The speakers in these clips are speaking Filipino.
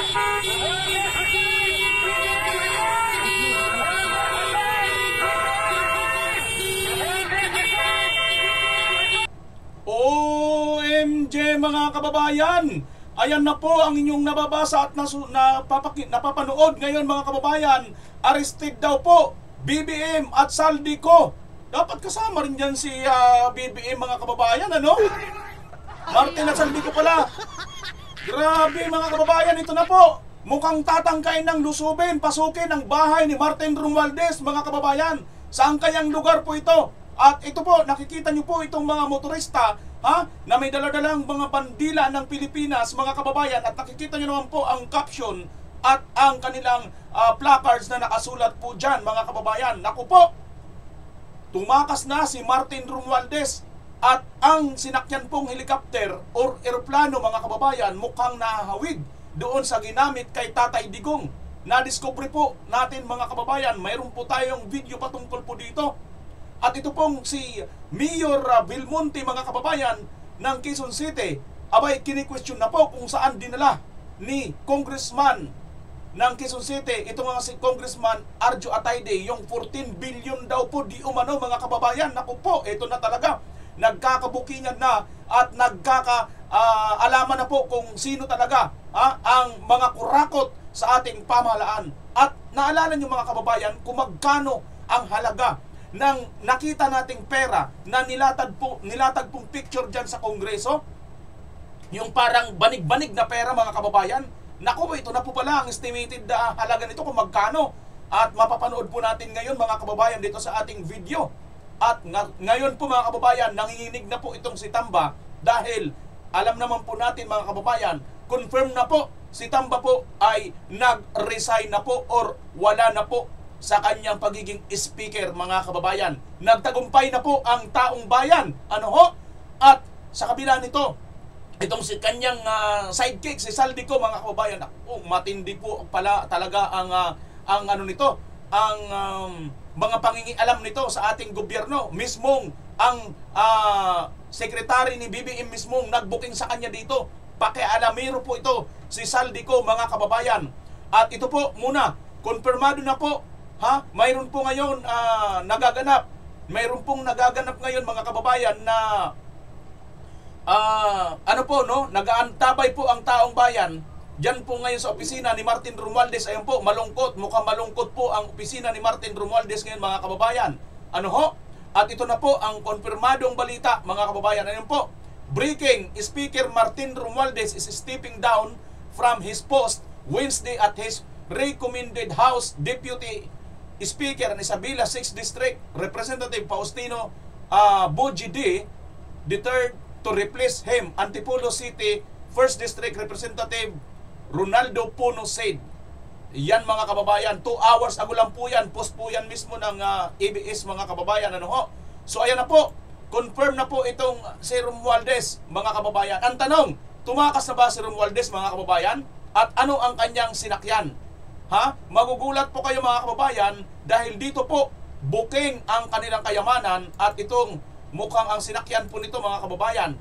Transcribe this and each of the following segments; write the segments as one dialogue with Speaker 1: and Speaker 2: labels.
Speaker 1: OMG mga kababayan! Ayan na po ang inyong nababasa at napapanood ngayon mga kababayan. Arrested daw po BBM at Saldico. Dapat kasama rin dyan si BBM mga kababayan, ano? Martin at Saldico pala. Grabe mga kababayan, ito na po. Mukhang tatangkain ng lusubin, pasukin ang bahay ni Martin Romualdez mga kababayan. Saan kayang lugar po ito? At ito po, nakikita nyo po itong mga motorista na may daladalang mga bandila ng Pilipinas mga kababayan. At nakikita nyo naman po ang caption at ang kanilang placards na nakasulat po dyan mga kababayan. Naku po, tumakas na si Martin Romualdez at ang sinakyan pong helicopter or eroplano mga kababayan mukhang nahahawig doon sa ginamit kay Tatay Digong. Na-discover po natin mga kababayan, mayroon po tayong video patungkol po dito. At ito pong si Mayor Belmonte mga kababayan ng Quezon City, abay kini-question na po kung saan dinala ni Congressman ng Quezon City, ito nga si Congressman Arjo Atayde, yung 14 billion daw po di umano mga kababayan. Naku po, ito na talaga, nagkakabukingan na at alaman na po kung sino talaga ang mga kurakot sa ating pamahalaan. At naalala nyo mga kababayan kung magkano ang halaga ng nakita nating pera na nilatag pong picture dyan sa Kongreso, yung parang banig-banig na pera mga kababayan. Naku, ito na po pala ang estimated halaga nito kung magkano. At mapapanood po natin ngayon mga kababayan dito sa ating video. At ngayon po mga kababayan, nanginginig na po itong si Tamba dahil alam naman po natin mga kababayan, confirm na po si Tamba po ay nag-resign na po or wala na po sa kanyang pagiging speaker mga kababayan. Nagtagumpay na po ang taong bayan. Ano ho? At sa kabila nito, itong si kanyang sidekick, si Saldico mga kababayan, matindi po pala talaga ang ano nito, ang mga pangingialam nito sa ating gobyerno. Mismong ang sekretary ni BBM mismong nagbuking sa kanya dito. Pakialamero po ito si Saldico mga kababayan. At ito po muna, konfirmado na po, mayroon po ngayon nagaganap. Mayroon pong nagaganap ngayon mga kababayan na ano po no, nag-aantabay po ang taong bayan diyan po ngayon sa opisina ni Martin Romualdez. Ayun po, malungkot, mukhang malungkot po ang opisina ni Martin Romualdez ngayon mga kababayan. Ano ho? At ito na po ang konfirmadong balita mga kababayan. Ayun po, breaking, Speaker Martin Romualdez is stepping down from his post Wednesday at his recommended House Deputy Speaker ng Isabela 6th District Representative Faustino Bojide deterred to replace him. Antipolo City 1st District Representative Ronaldo Puno said. Yan mga kababayan, 2 hours ago lang po yan, post po yan mismo ng ABS mga kababayan. Ano ho? So ayan na po, confirm na po itong si Romualdez mga kababayan. Ang tanong, tumakas na ba si Romualdez mga kababayan? At ano ang kanyang sinakyan? Magugulat po kayo mga kababayan dahil dito po booking ang kanilang kayamanan at itong mukhang ang sinakyan po nito mga kababayan.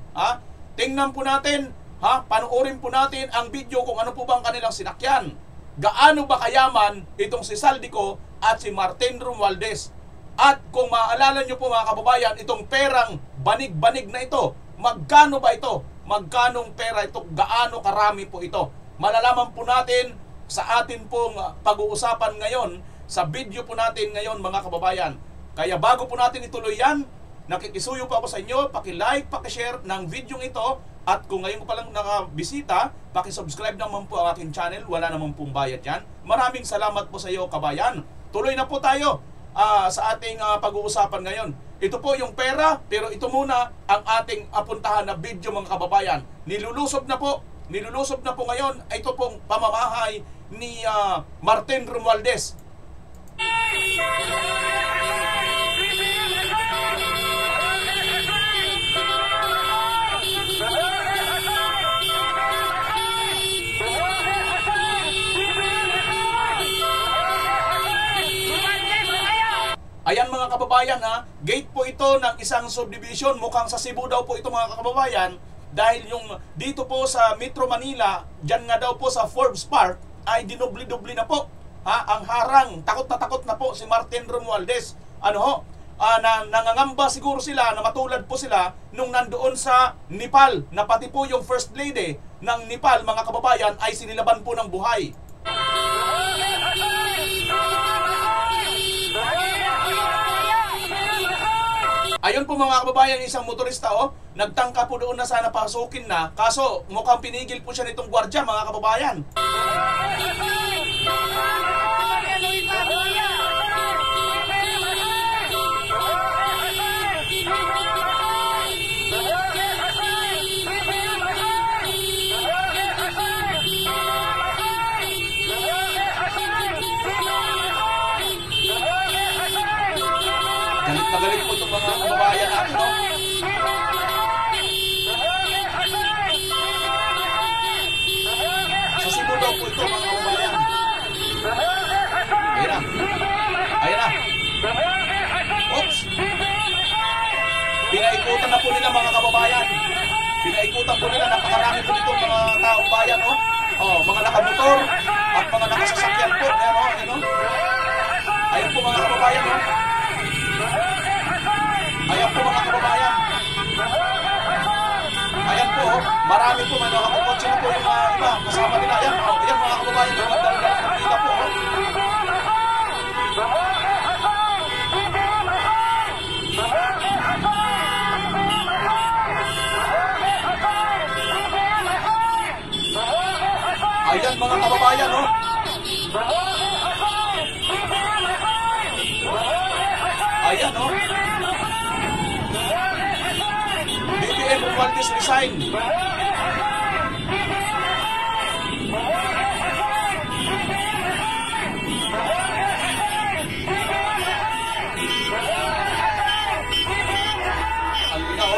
Speaker 1: Tingnan po natin, panoorin po natin ang video kung ano po bang kanilang sinakyan. Gaano ba kayaman itong si Saldico at si Martin Romualdez? At kung maaalala nyo po mga kababayan, itong perang banig-banig na ito, magkano ba ito? Magkanong pera ito? Gaano karami po ito? Malalaman po natin sa atin pong pag-uusapan ngayon, sa video po natin ngayon mga kababayan. Kaya bago po natin ituloy yan, nakikisuyo po ako sa inyo, paki-like, paki-share ng video ito. At kung ngayon ko palang nakabisita, paki-subscribe naman po ang aking channel, wala naman pong bayad yan. Maraming salamat po sa iyo kabayan. Tuloy na po tayo sa ating pag-uusapan ngayon. Ito po yung pera, pero ito muna ang ating apuntahan na video mga kababayan. Nilulusob na po ngayon, ito pong pamamahay ni Martin Romualdez. Ayan mga kababayan gate po ito ng isang subdivision, mukhang sa Cebu daw po ito mga kababayan. dahil yung dito po sa Metro Manila, dyan nga daw po sa Forbes Park, ay dinubli-dubli na po ang harang. Takot na po si Martin Romualdez. Nangangamba siguro sila na matulad po sila nung nandoon sa Nepal, na pati po yung First Lady ng Nepal, mga kababayan, ay sinilaban po ng buhay. Ayun po mga kababayan, isang motorista nagtangka po doon na sana pasukin na, kaso mukhang pinigil po siya nitong gwardiya, mga kababayan. Galit na galit po itong mga kababayan natin, Sa Cebu daw po ito, mga kababayan. Ayan na. Ayan na. Oops. Pinaikutan na po nila, mga kababayan. Pinaikutan po nila. Napakarami po itong mga taong bayan, mga nakamotor at mga nakasasakyan po. Ayan, Ayan po mga kababayan, Ayan po mga kababayan. Ayan po, marami po mga kapatid na po yung iba kasama nila. Ayan, ayan mga kababayan, magdala-dala ng pila po. Ayan mga kababayan, Ayan, BBM Romualdez resign. Ang ina,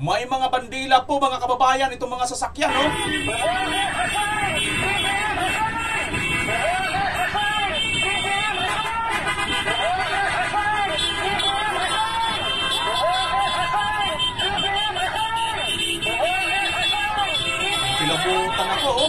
Speaker 1: May mga bandila po mga kababayan itong mga sasakyan, Kilabutan ako,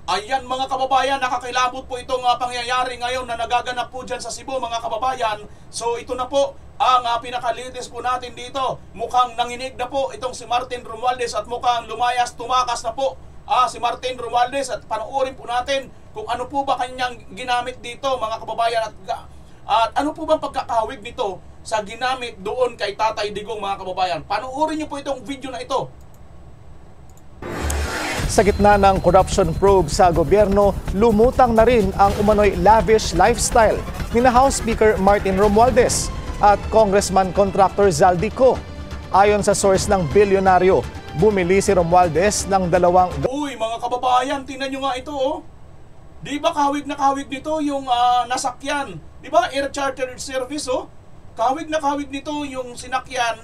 Speaker 1: Ayan mga kababayan, nakakilabot po itong pangyayari ngayon na nagaganap po dyan sa Cebu, mga kababayan. So ito na po ang pinakalitis po natin dito. Mukhang nanginig na po itong si Martin Romualdez at mukhang tumakas na po si Martin Romualdez, at panoorin po natin kung ano po ba kanyang ginamit dito, mga kababayan, at ano po bang pagkakahawig nito sa ginamit doon kay Tatay Digong, mga kababayan. Panoorin niyo po itong video na ito.
Speaker 2: Sa gitna ng corruption probe sa gobyerno, lumutang na rin ang umano'y lavish lifestyle ni na House Speaker Martin Romualdez at Congressman Contractor Zaldico. Ayon sa source ng bilyonaryo, bumili si Romualdez ng dalawang...
Speaker 1: Uy, mga kababayan, tingnan nyo nga ito, Di ba kahawig na kahawig nito yung nasakyan? Di ba air charter service, Kahawig na kahawig nito yung sinakyan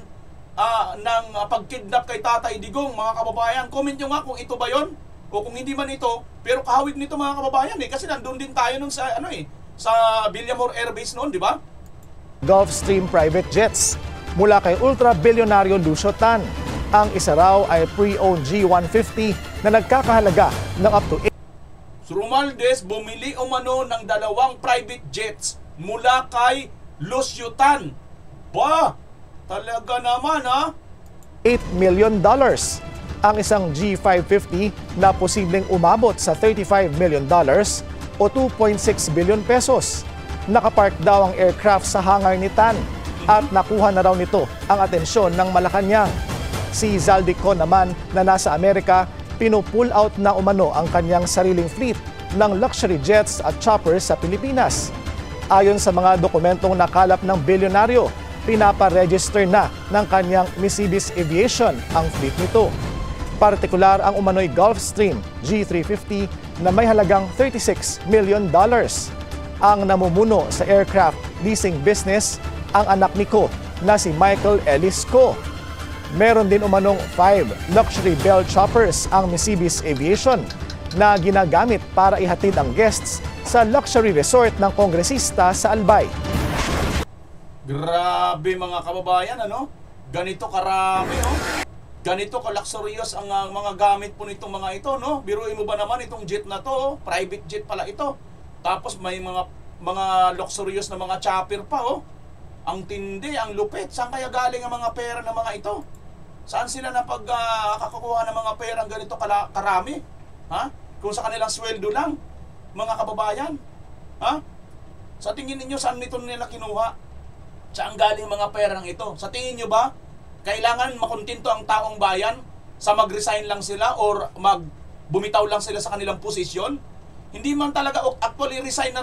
Speaker 1: ng pagkidnap kay Tatay Digong, mga kababayan. Comment nyo nga kung ito ba yon o kung hindi man ito, pero kahawig nito, mga kababayan, kasi nandun din tayo nun sa sa Villamor Air Base noon, di ba?
Speaker 2: Gulfstream private jets mula kay ultra-bilyonaryo Lucio Tan. Ang isa raw ay pre-owned G150 na nagkakahalaga ng up to 8.
Speaker 1: Romualdez bumili umano ng dalawang private jets mula kay Lucio Tan. Ba! Talaga naman,
Speaker 2: $8 million. Ang isang G550 na posibleng umabot sa $35 million o 2.6 billion pesos. Nakapark daw ang aircraft sa hangar ni Tan at nakuha na raw nito ang atensyon ng Malacanang. Si Zaldico naman na nasa Amerika, pinupull out na umano ang kanyang sariling fleet ng luxury jets at choppers sa Pilipinas. Ayon sa mga dokumentong nakalap ng bilyonaryo, pinapa-register na ng kanyang Mercedes Aviation ang fleet nito. Partikular ang umano'y Gulfstream G350 na may halagang $36 million. Ang namumuno sa aircraft leasing business ang anak ni Ko na si Michael Ellis Ko. Meron din umanong 5 luxury Bell choppers ang Misibis Aviation na ginagamit para ihatid ang guests sa luxury resort ng kongresista sa Albay.
Speaker 1: Grabe mga kababayan, ano? Ganito karami, oh. Ganito ka-luxurious ang mga gamit po nitong mga ito, no? Biruin mo ba naman itong jet na to, oh? Private jet pala ito. Tapos may mga luxurious na mga chopper pa, oh. Ang tindi, ang lupit. Saan kaya galing ang mga pera ng mga ito? Saan sila napagkakakuha ng mga perang ganito karami? Ha? Kung sa kanilang sweldo lang, mga kababayan. Ha? Sa tingin ninyo, saan nito nila kinuha? Saan galing mga perang ito? Sa tingin nyo ba, kailangan makontento ang taong bayan sa mag-resign lang sila or bumitaw lang sila sa kanilang posisyon? Hindi man talaga actually resign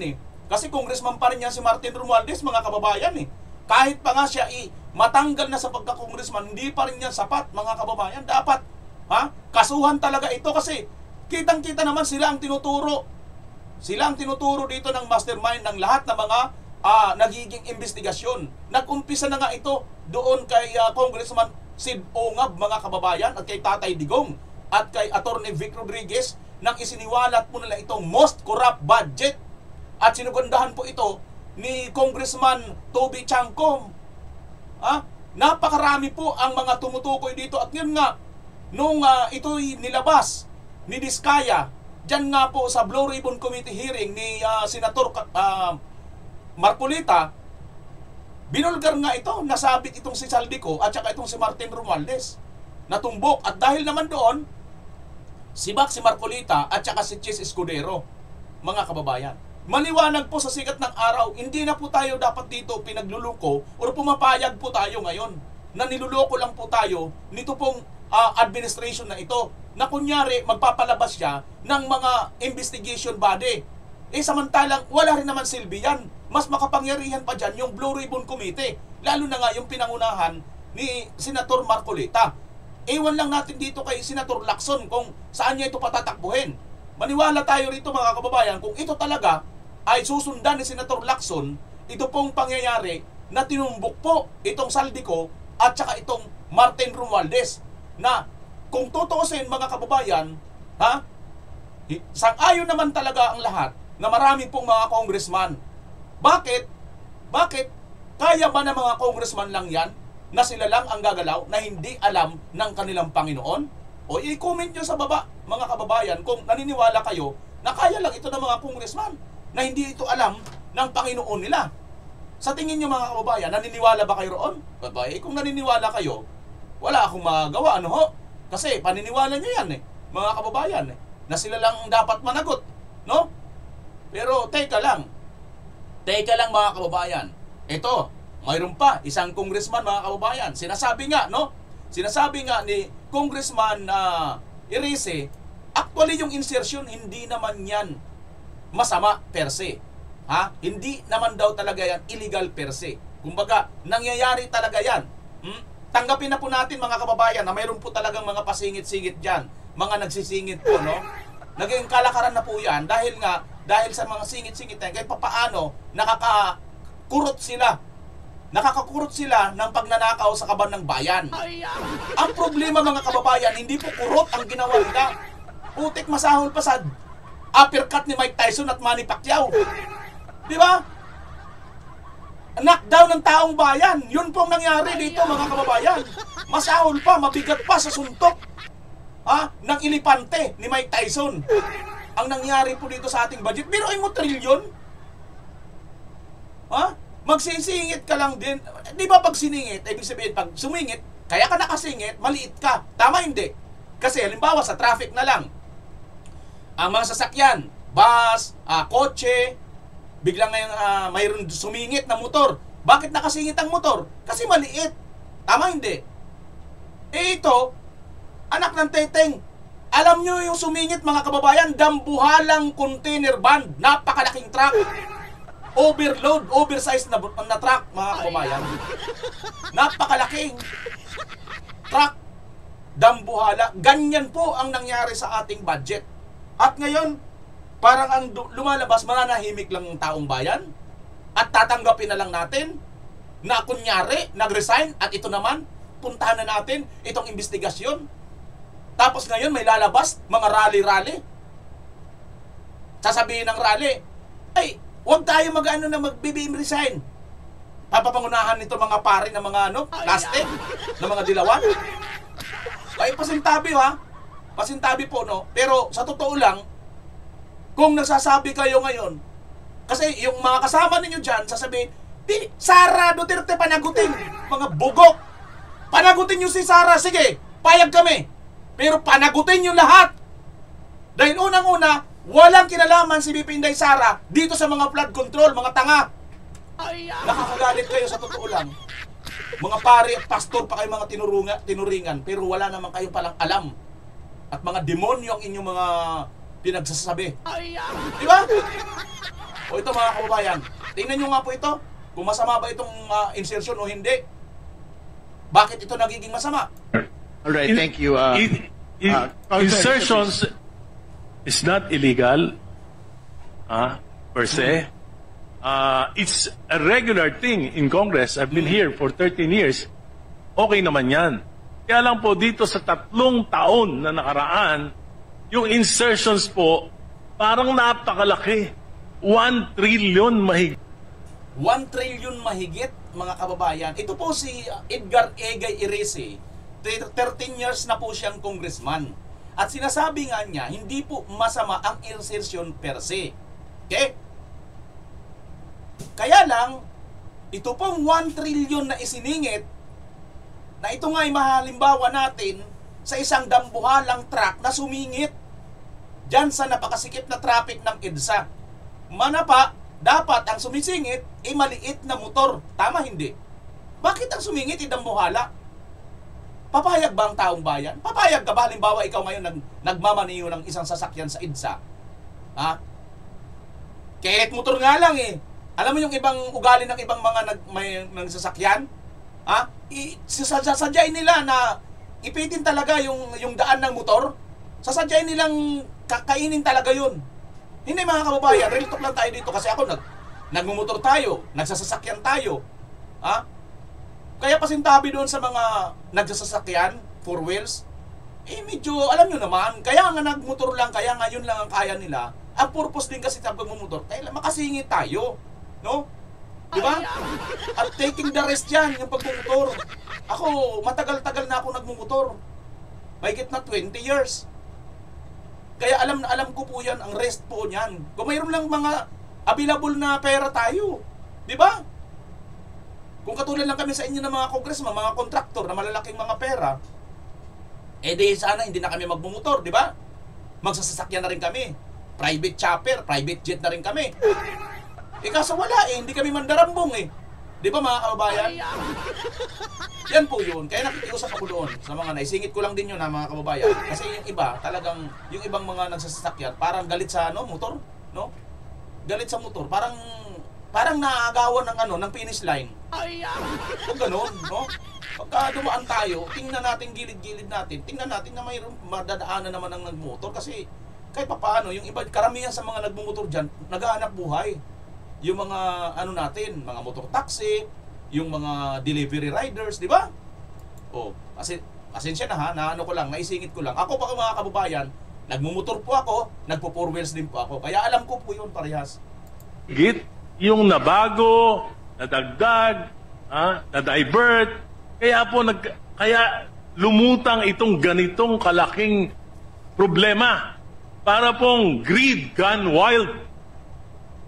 Speaker 1: eh. Kasi congressman pa rin yan si Martin Romualdez, mga kababayan eh. Kahit pa nga siya matanggal na sa pagka-congressman, hindi pa rin yan sapat, mga kababayan. Dapat, kasuhan talaga ito kasi kitang-kita naman sila ang tinuturo. Sila ang tinuturo dito ng mastermind ng lahat ng mga nagiging investigasyon. Nag-umpisa na nga ito doon kay Congressman Sid Ongab, mga kababayan, at kay Tatay Digong at kay Attorney Vic Rodriguez nang isiniwalat po nila itong most corrupt budget. At sinugundahan po ito ni Congressman Toby Chankom. Napakarami po ang mga tumutukoy dito. At yun nga, nung ito'y nilabas ni Diskaya, dyan nga po sa Blue Ribbon Committee hearing ni Senator Marcolita, binulgar nga ito, nasabit itong si Saldico at saka itong si Martin Romualdez. Natumbok. At dahil naman doon, si Marcolita at saka si Chis Escudero, mga kababayan. Maliwanag po sa sikat ng araw, hindi na po tayo dapat dito pinagluluko o pumapayag po tayo ngayon na niluloko lang po tayo nito pong administration na ito na kunyari magpapalabas siya ng mga investigation body. Samantalang wala rin naman silbi yan. Mas makapangyarihan pa dyan yung Blue Ribbon Committee, lalo na nga yung pinangunahan ni Senator Marcolita. Ewan lang natin dito kay Senator Lacson kung saan niya ito patatakbuhin. Maniwala tayo rito, mga kababayan, kung ito talaga ay susundan ni Senator Lacson, ito pong pangyayari na tinumbok po itong Saldico at saka itong Martin Romualdez na kung tutuusin, mga kababayan, sang-ayon naman talaga ang lahat na marami pong mga congressman. Bakit? Kaya ba ng mga congressman lang yan na sila lang ang gagalaw na hindi alam ng kanilang Panginoon? O i-comment nyo sa baba, mga kababayan, kung naniniwala kayo na kaya lang ito ng mga congressman na hindi ito alam ng Panginoon nila. Sa tingin nyo, mga kababayan, naniniwala ba kayo roon? Kung naniniwala kayo, wala akong magagawa, ano ho? Kasi paniniwala nyo yan mga kababayan, na sila lang dapat managot, no? Pero teka lang mga kababayan. Ito, mayroon pa isang congressman, mga kababayan. Sinasabi nga ni Congressman Erice, actually yung insertion hindi naman yan masama per se. Hindi naman daw talaga yan illegal per se. Kumbaga, nangyayari talaga yan. Tanggapin na po natin, mga kababayan, na mayroon po talagang mga pasingit-singit dyan. Mga nagsisingit po, no? Naging kalakaran na po yan dahil sa mga singit-singit na yan, kahit papaano nakakakurot sila ng pagnanakaw sa kaban ng bayan. Ang problema, mga kababayan, hindi po kurot ang ginawa nila. Putik masahol pa sa uppercut ni Mike Tyson at Manny Pacquiao. Di ba? Knockdown ng taong bayan. Yun pong nangyari dito, mga kababayan. Masahol pa, mabigat pa sa suntok ng ilipante ni Mike Tyson. Ang nangyari po dito sa ating budget, biruin mo trilyon. Magsisingit ka lang din. Di ba pag siningit, ibig sabihin pag sumingit, kaya ka nakasingit, maliit ka. Tama hindi? Kasi halimbawa sa traffic na lang, ang mga sasakyan, bus, kotse, biglang ngayon mayroon sumingit na motor. Bakit nakasingit ang motor? Kasi maliit. Tama hindi? Ito, anak ng teteng. Alam nyo yung sumingit, mga kababayan, dambuhalang container van, napakalaking truck. Overload, oversized na truck, mga kababayan. Napakalaking truck, dambuhala. Ganyan po ang nangyari sa ating budget. At ngayon, parang ang lumalabas, mananahimik lang ng taong bayan at tatanggapin na lang natin na kunyari, nag-resign at ito naman, puntahan na natin itong investigasyon. Tapos ngayon may lalabas, mga rally-rally. Sasabihin ng rally, ay, huwag tayo mag-ano na mag-BBM resign. Papapangunahan nito mga pare ng mga plastic, ng mga dilawan. Ay, pasintabi ha. Pasintabi po, no? Pero sa totoo lang, kung nagsasabi kayo ngayon, kasi yung mga kasama ninyo dyan, sasabihin, di, Sara Duterte panagutin. Mga bugok. Panagutin nyo si Sara. Sige, payag kami. Pero panagutin nyo lahat. Dahil unang-una, walang kinalaman si BP Inday Sara dito sa mga flood control, mga tanga. Nakakagalit kayo sa totoo lang. Mga pare at pastor pa kayo mga tinuringan, pero wala naman kayo palang alam. At mga demonyo ang inyong mga pinagsasabi. Di ba? O ito mga kababayan, tingnan nyo nga po ito. Kung masama ba itong insertion o hindi. Bakit ito nagiging masama?
Speaker 3: Alright, thank you.
Speaker 4: Insertions is not illegal per se. It's a regular thing in Congress. I've been here for 13 years. Okay naman yan. Kaya lang po dito sa 3 taon na nakaraan, yung insertions po parang napakalaki. 1 trillion mahigit.
Speaker 1: 1 trillion mahigit, mga kababayan. Ito po si Edgar Egay Irese. 13 years na po siyang congressman. At sinasabi nga niya, hindi po masama ang insertion per se. Okay? Kaya lang, ito pong 1 trillion na isiningit, na ito nga ay mahalimbawa natin sa isang dambuhalang truck na sumingit dyan sa napakasikip na traffic ng EDSA. Manapa, dapat ang sumisingit ay maliit na motor. Tama hindi? Bakit ang sumingit ay dambuhala? Papayag ba ang taong bayan? Papayag ka ba? Halimbawa, ikaw ngayon nagmamaniyo ng isang sasakyan sa EDSA. Ha? Kahit motor nga lang eh. Alam mo yung ibang ugali ng ibang mga nagsasakyan? Ha? Sasadyain nila na ipitin talaga yung daan ng motor. Sasadyain nilang kakainin talaga yun. Hindi mga kababayan, real talk lang tayo dito kasi ako nagmumotor tayo, nagsasasakyan tayo. Ha? Kaya pasintabi doon sa mga nagsasasakyan, 4 wheels, medyo, alam nyo naman, kaya nga nagmotor lang, kaya nga yun lang ang kaya nila. Ang purpose din kasi sa pagmumotor, kaya makasingit tayo. No? Diba? At taking the rest yan, yung pagmumotor. Ako, matagal-tagal na ako nagmumotor. Mahigit na 20 years. Kaya alam na alam ko po yan, ang rest po niyan. Kung mayroon lang mga available na pera tayo. Diba? Kung katulad lang kami sa inyo ng mga congressman, mga kontraktor na malalaking mga pera, di sana hindi na kami magmumotor, diba? Magsasasakyan na rin kami. Private chopper, private jet na rin kami. Kaso wala hindi kami mandarambong Di ba mga kababayan? Yan po yun. Kaya nakikiusap ako doon sa mga naisingit ko lang din yun mga kababayan. Kasi yung iba, talagang, yung ibang mga nagsasasakyan, parang galit sa motor, no? Galit sa motor, parang naagawan ng finish line. Kung ganun, no? Pagka dumaan tayo, tingnan natin gilid-gilid natin, tingnan natin na mayroong madadaanan naman ng nagmotor kasi kahit papaano, yung iba, karamihan sa mga nagmumotor dyan, naghahanap buhay. Yung mga natin, mga motor taxi, yung mga delivery riders, di ba? Kasi pasensya na ko lang, naisingit ko lang. Ako pa mga kababayan, nagmumotor po ako, nagpo 4 wheels din po ako. Kaya alam ko po yun parehas.
Speaker 4: Yung nabago, nadagdag, na-divert, kaya lumutang itong ganitong kalaking problema para pong greed gone wild.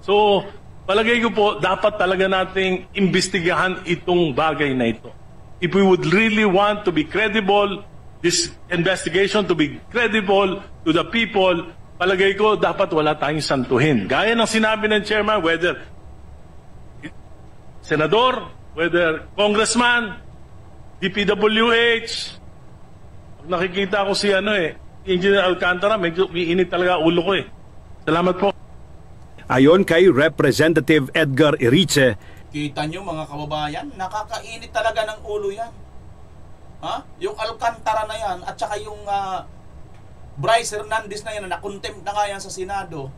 Speaker 4: So, palagay ko po, dapat talaga nating imbestigahan itong bagay na ito. If we would really want to be credible, this investigation to be credible to the people, palagay ko, dapat wala tayong santuhin. Gaya ng sinabi ng chairman, whether senador, whether congressman, DPWH, pag nakikita ko si Engineer Alcantara, medyo umiinit talaga ulo ko Salamat po.
Speaker 5: Ayon kay Representative Edgar Irice,
Speaker 1: kita nyo mga kababayan, nakakainit talaga ng ulo yan. Yung Alcantara na yan, at saka yung Bryce Hernandez na yan, na-contempt na nga yan sa Senado.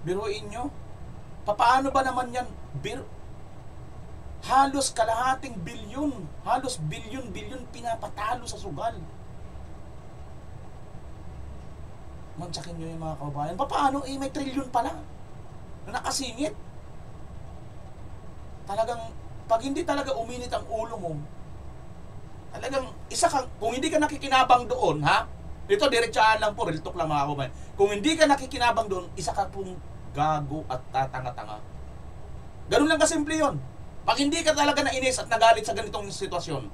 Speaker 1: Biruin nyo. Paano ba naman yan? Halos kalahating bilyon, halos bilyon-bilyon pinapatalo sa sugal. Mantsakin nyo yung mga kababayan. Paano? May trilyon pala na nakasingit. Talagang, pag hindi talaga uminit ang ulo mo, talagang, isa kang, kung hindi ka nakikinabang doon, ha? Ito, diretsyahan lang po, real talk lang mga kababayan. Kung hindi ka nakikinabang doon, isa ka pong gago at tatanga-tanga. Ganun lang kasimple yun. Pag hindi ka talaga nainis at nagalit sa ganitong sitwasyon.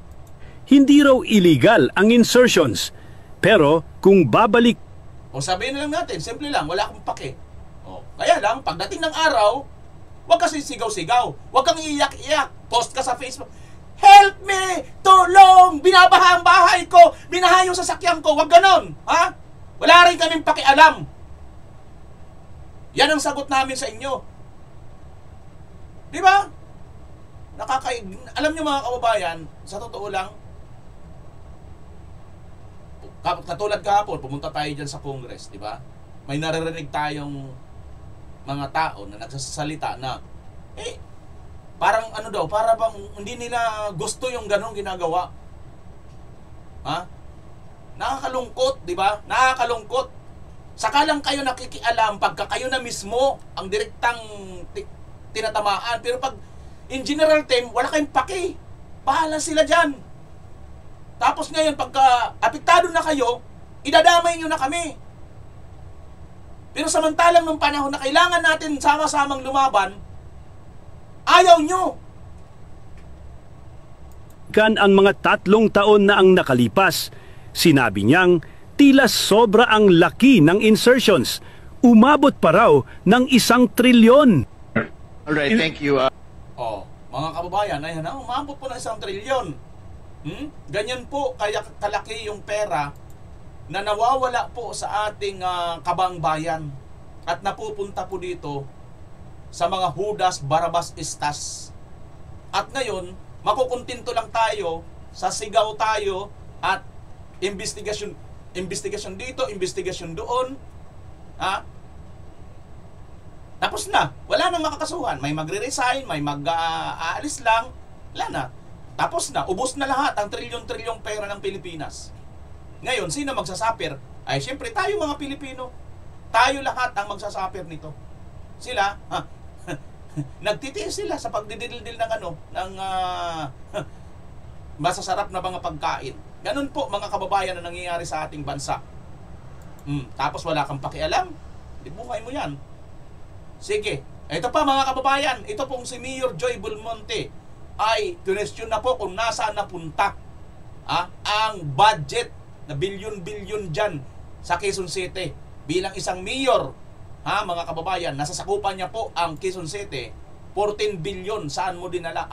Speaker 5: Hindi raw illegal ang insertions. Pero kung babalik
Speaker 1: O sabihin na lang natin, simple lang, wala akong pake. O, kaya lang, pagdating ng araw, huwag kasi sigaw-sigaw. Huwag kang iiyak-iyak. Post ka sa Facebook. Help me! Tulong! Binabaha ang bahay ko! Binaha yung sasakyan ko! Huwag ganon! Ha? Wala rin kaming pakialam. Yan ang sagot namin sa inyo. Di ba? Alam nyo mga kababayan, sa totoo lang, katulad kahapon, pumunta tayo dyan sa Congress, di ba? May naririnig tayong mga tao na nagsasalita na, parang ano daw, para bang hindi nila gusto yung ganong ginagawa. Ha? Nakakalungkot, di ba? Nakakalungkot. Saka lang kayo nakikialam pagka kayo na mismo ang direktang tinatamaan. Pero pag in general term, wala kayong paki. Bahala sila dyan. Tapos ngayon, pagka apektado na kayo, idadamay nyo na kami. Pero samantalang nung panahon na kailangan natin sama-samang lumaban, ayaw nyo.
Speaker 5: kan ang mga 3 taon na ang nakalipas, sinabi niyang tila sobra ang laki ng insertions. Umabot pa raw ng 1 trilyon.
Speaker 3: All right, thank you.
Speaker 1: Mga kababayan, ayan na, umabot po ng 1 trilyon. Ganyan po kaya kalaki yung pera na nawawala po sa ating kabang bayan at napupunta po dito sa mga Judas, Barabas, Estas. At ngayon, makukuntinto lang tayo sa sigaw tayo at investigasyon dito, investigasyon doon. Tapos na, wala nang makakasuhan. May magre-resign, may mag-aalis lang, wala na. Tapos na, ubos na lahat ang trilyon-trilyong pera ng Pilipinas. Ngayon, sino magsasuffer? Ay, syempre tayo mga Pilipino. Tayo lahat ang magsasuffer nito. Sila, nagtitiis sila sa pagdidildil ng ng masasarap na mga pagkain. Ganun po mga kababayan na nangyayari sa ating bansa. Tapos wala kang pakialam, di buhay mo yan. Sige, ito pa mga kababayan, ito pong si Mayor Joy Belmonte ay question na po kung nasaan napunta ang budget na bilyon-bilyon dyan sa Quezon City. Bilang isang mayor, mga kababayan, nasasakupan niya po ang Quezon City, 14 billion. Saan mo dinala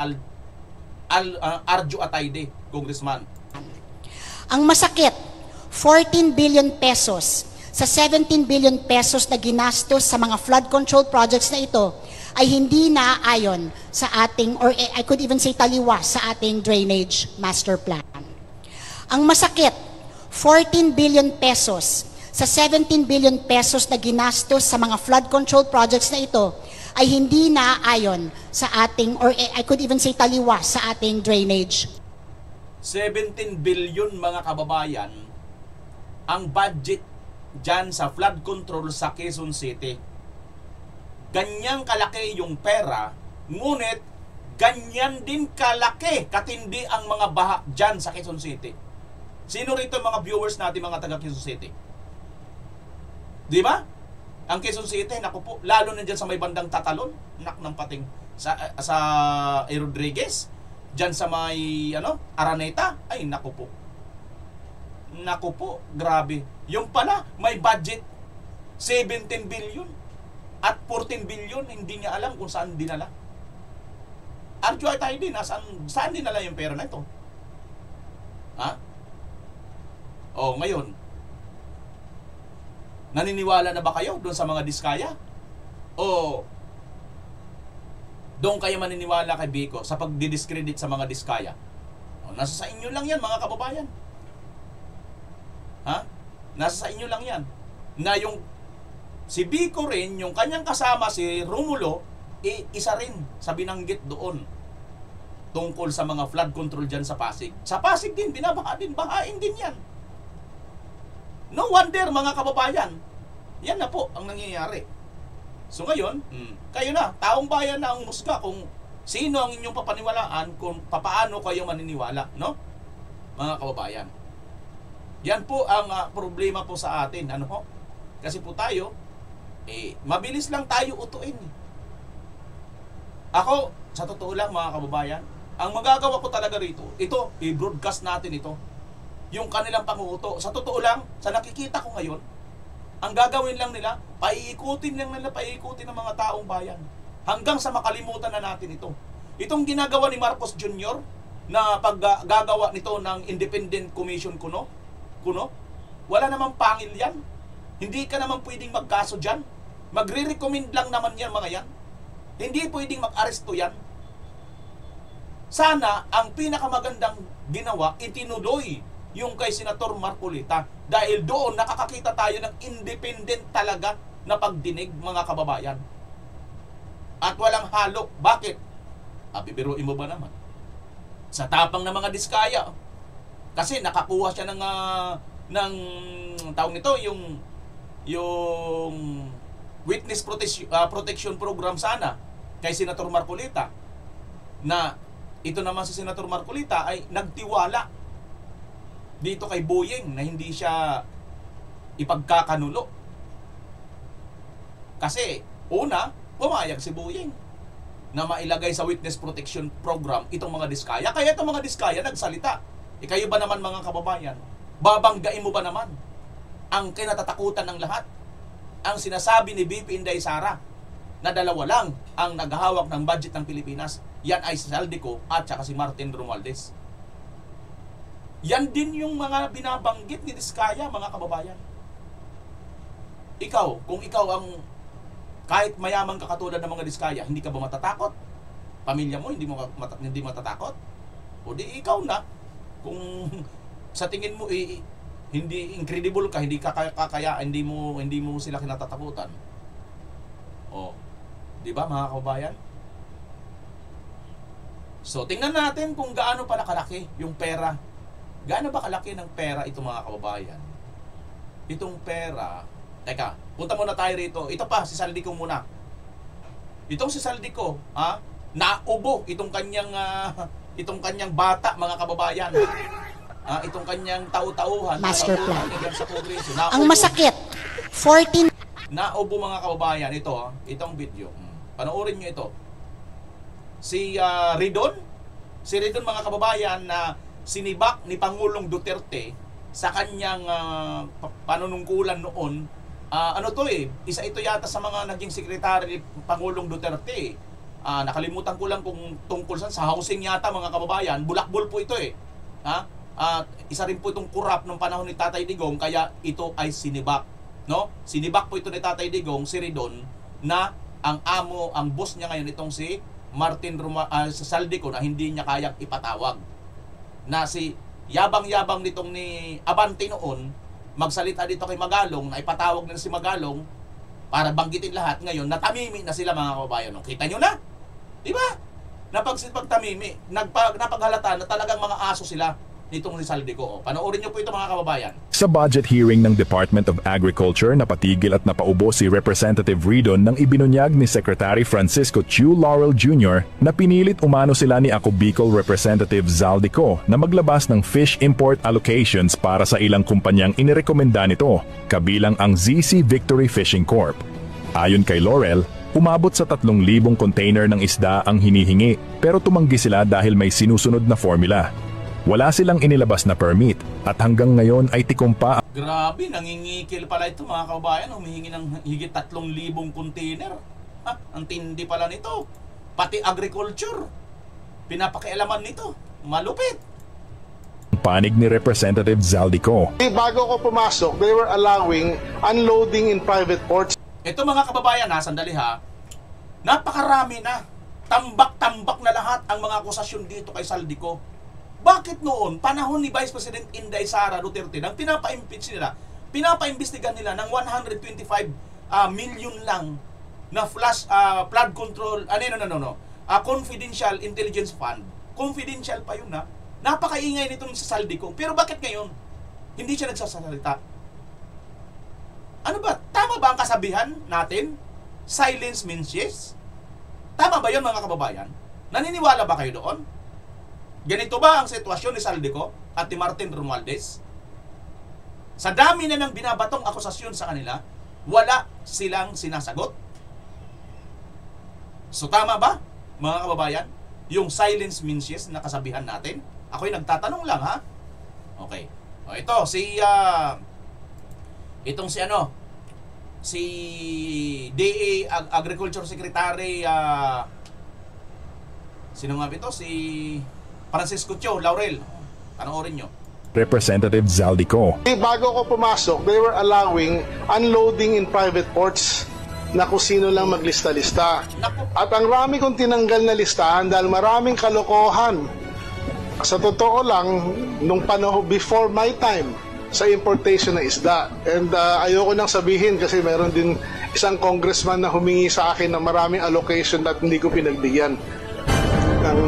Speaker 1: Arjo Atayde, Congressman?
Speaker 6: Ang masakit, 14 billion pesos sa 17 billion pesos na ginastos sa mga flood control projects na ito ay hindi naaayon sa ating, or I could even say taliwas sa ating drainage master plan. Ang masakit, 14 billion pesos sa 17 billion pesos na ginastos sa mga flood control projects na ito ay hindi naaayon sa ating, or I could even say taliwas sa ating drainage.
Speaker 1: 17 billion mga kababayan ang budget dyan sa flood control sa Quezon City. Ganyang kalaki yung pera, ngunit ganyan din kalaki, katindi ang mga baha dyan sa Quezon City. Sino rito mga viewers natin mga taga Quezon City? Di ba? Ang Quezon City, naku po, lalo na dyan sa may bandang Tatalon, nak ng pating sa Rodriguez, dyan sa may Araneta, ay naku po. Naku po, grabe. Yung pala, may budget 17 billion at 14 billion, hindi niya alam kung saan dinala. Arjo Atayde, saan dinala yung pera na ito? Ngayon, naniniwala na ba kayo doon sa mga diskaya? O doon kayo maniniwala kay Biko sa pagdidiscredit sa mga diskaya? Nasa sa inyo lang yan mga kababayan. Nasa sa inyo lang yan. Na yung Si Vico rin, yung kanyang kasama, si Romulo, isa rin sa binanggit doon tungkol sa mga flood control dyan sa Pasig. Sa Pasig din, binabaha din, bahain din yan. No wonder mga kababayan, yan na po ang nangyayari. So ngayon, kayo na, taong bayan na ang musga kung sino ang inyong papaniwalaan, kung papaano kayo maniniwala, no? Mga kababayan. Yan po ang problema po sa atin, ano po? Kasi po tayo, mabilis lang tayo utuin. Ako, sa totoo lang mga kababayan, ang magagawa ko talaga rito, ito, i-broadcast natin ito. Yung kanilang panguuto. Sa totoo lang, sa nakikita ko ngayon, ang gagawin lang nila, paiikutin ng mga taong bayan. Hanggang sa makalimutan na natin ito. Itong ginagawa ni Marcos Jr. na paggagawa nito ng Independent Commission kuno, wala namang pangil yan. Hindi ka naman pwedeng magkaso dyan. Magre-recommend lang naman yan mga yan. Hindi pwedeng mag-aresto yan. Sana ang pinakamagandang ginawa, itinuloy yung kay Senator Marcolita. Dahil doon nakakakita tayo ng independent talaga na pagdinig mga kababayan. At walang halo. Bakit? Bibiruin mo ba naman? Sa tapang ng mga diskaya. Kasi nakakuha siya ng taong nito, yung witness protection program sana kay Senator Marcolita. Na ito naman si Senator Marcolita ay nagtiwala dito kay Boyeng na hindi siya ipagkakanulo. Kasi una, pumayag si Boyeng na mailagay sa witness protection program itong mga diskaya. Kaya itong mga diskaya nagsalita. Kayo ba naman mga kababayan, babanggain mo ba naman ang kinatatakutan ng lahat? Ang sinasabi ni BP Inday Sara na dalawa lang ang naghahawak ng budget ng Pilipinas. Yan ay si Saldico at saka si Martin Romualdez. Yan din yung mga binabanggit ni Diskaya, mga kababayan. Ikaw, kung ikaw ang kahit mayaman ka katulad ng mga Diskaya, hindi ka ba matatakot? Pamilya mo hindi matatakot? O di ikaw na, kung sa tingin mo hindi incredible ka, hindi ka kaya, hindi mo sila kinatatakutan. O, di ba mga kababayan? So, tingnan natin kung gaano pa nakalaki yung pera. Gaano ba kalaki ng pera ito mga kababayan? Itong pera, teka, punta muna tayo rito. Ito pa, si Saldico muna. Itong si Saldico, naubo itong kanyang bata mga kababayan. Itong kanyang tau-tauhan.
Speaker 6: Master plan.
Speaker 1: Sa Kongreso.
Speaker 6: Ang masakit, 14...
Speaker 1: Naubo mga kababayan. Ito, itong video. Panoorin nyo ito. Si Ridon mga kababayan na sinibak ni Pangulong Duterte sa kanyang panunungkulan noon. Isa ito yata sa mga naging sekretary ni Pangulong Duterte. Nakalimutan ko lang kung tungkol sa housing yata mga kababayan. Bulakbol po ito isa rin po itong kurap ng panahon ni Tatay Digong, kaya ito ay sinibak, no? Sinibak po ito ni Tatay Digong, si Ridon, na ang boss niya ngayon itong si Martin Saldico na hindi niya kayang ipatawag. Na si yabang-yabang nitong ni Abante noon, magsalita dito kay Magalong, na ipatawag na si Magalong para banggitin lahat. Ngayon, natamimi na sila mga kababayan. Kita nyo na? Diba? Napagtamimi, napaghalata na talagang mga aso sila nitong si Saldico. Panoorin nyo po ito mga kababayan.
Speaker 7: Sa budget hearing ng Department of Agriculture, napatigil at napaubo si Representative Ridon nang ibinunyag ni Secretary Francisco Chu Laurel Jr. na pinilit umano sila ni Ako Bicol Representative Zaldico na maglabas ng fish import allocations para sa ilang kumpanyang inirekomenda nito, kabilang ang ZC Victory Fishing Corp. Ayon kay Laurel, umabot sa 3,000 container ng isda ang hinihingi, pero tumanggi sila dahil may sinusunod na formula. Wala silang inilabas na permit at hanggang ngayon ay tikumpa.
Speaker 1: Grabe, nangingikil pala ito mga kababayan. Humihingi ng higit 3,000 container. Ang tindi pala nito. Pati agriculture, pinapakialaman nito. Malupit.
Speaker 7: Panig ni Representative Zaldico.
Speaker 8: Bago ko pumasok, they were allowing unloading in private ports.
Speaker 1: Ito mga kababayan sandali napakarami na. Tambak-tambak na lahat ang mga akusasyon dito kay Saldico. Bakit noon, panahon ni Vice President Inday Sara Duterte, nang pinapa-imbestigan nila ng 125 million lang na flood control, confidential intelligence fund. Confidential pa yun, ha? Napakaingay nitong sa Saldico. Pero bakit ngayon hindi siya nagsasalita? Ano ba? Tama ba ang kasabihan natin? Silence means yes? Tama ba yun, mga kababayan? Naniniwala ba kayo doon? Ganito ba ang sitwasyon ni Saldico at ni Martin Romualdez? Sa dami na ng binabatong akusasyon sa kanila, wala silang sinasagot. So tama ba, mga kababayan, yung silence means yes na kasabihan natin? Ako'y nagtatanong lang, ha? Okay. O ito, si DA Agriculture Secretary, sino nga ito? Si Francisco Chu Laurel. Panoorin nyo.
Speaker 7: Representative Zaldico.
Speaker 8: Bago ko pumasok, they were allowing unloading in private ports na kung sino lang maglista-lista. At ang rami kong tinanggal na listahan dahil maraming kalokohan. Sa totoo lang, nung panahon before my time, sa importation na isda. And ayoko nang sabihin kasi meron din isang congressman na humingi sa akin ng maraming allocation at hindi ko pinagbigyan ng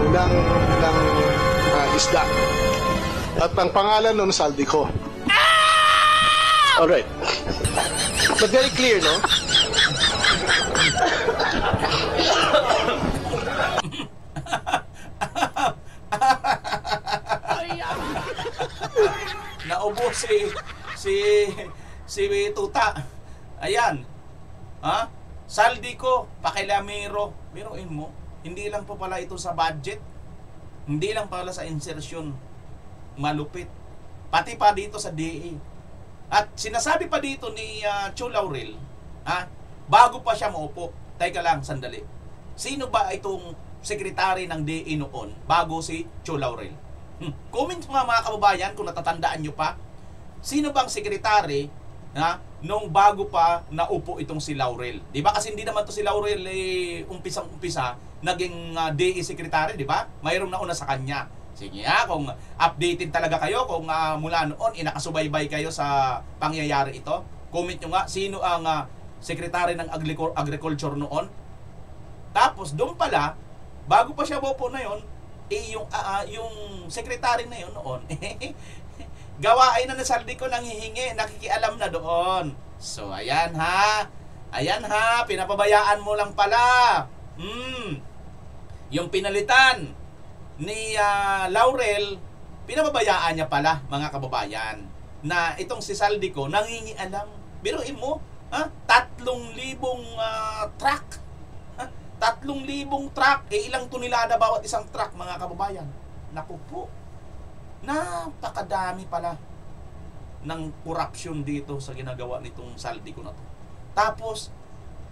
Speaker 8: isda. At ang pangalan nun, Saldico.
Speaker 3: Alright. But very clear, no?
Speaker 1: Naubo si Tuta. Ayan. Ha? Saldico, pakilamero. Biruin mo, hindi lang po pala ito sa budget. Hindi lang pala sa insertion. Malupit. Pati pa dito sa DA. At sinasabi pa dito ni Chu Laurel, bago pa siya maupo. Teka lang, sandali. Sino ba itong sekretary ng DA noon bago si Chu Laurel? Comment nga mga kababayan kung natatandaan nyo pa. Sino bang sekretary nung bago pa naupo itong si Laurel? Di ba? Kasi hindi naman to si Laurel umpisang-umpisa naging DA secretary, di ba? Mayroong nauna sa kanya. Sige kung updated talaga kayo, kung mula noon inakasubaybay kayo sa pangyayari ito, comment nyo nga sino ang sekretary ng agriculture noon. Tapos doon pala, bago pa siya maupo na yon, yung secretary na yun noon, gawain na ng Saldico nang hihingi, nakikialam na doon. So, ayan ha, pinapabayaan mo lang pala. Yung pinalitan ni Laurel, pinapabayaan niya pala, mga kababayan, na itong si Saldico nangingialam. Biruin mo, 3,000 truck. 3,000 truck, ilang tonelada bawat isang truck, mga kababayan. Naku po, napakadami pala ng corruption dito sa ginagawa nitong Saldico na to. Tapos,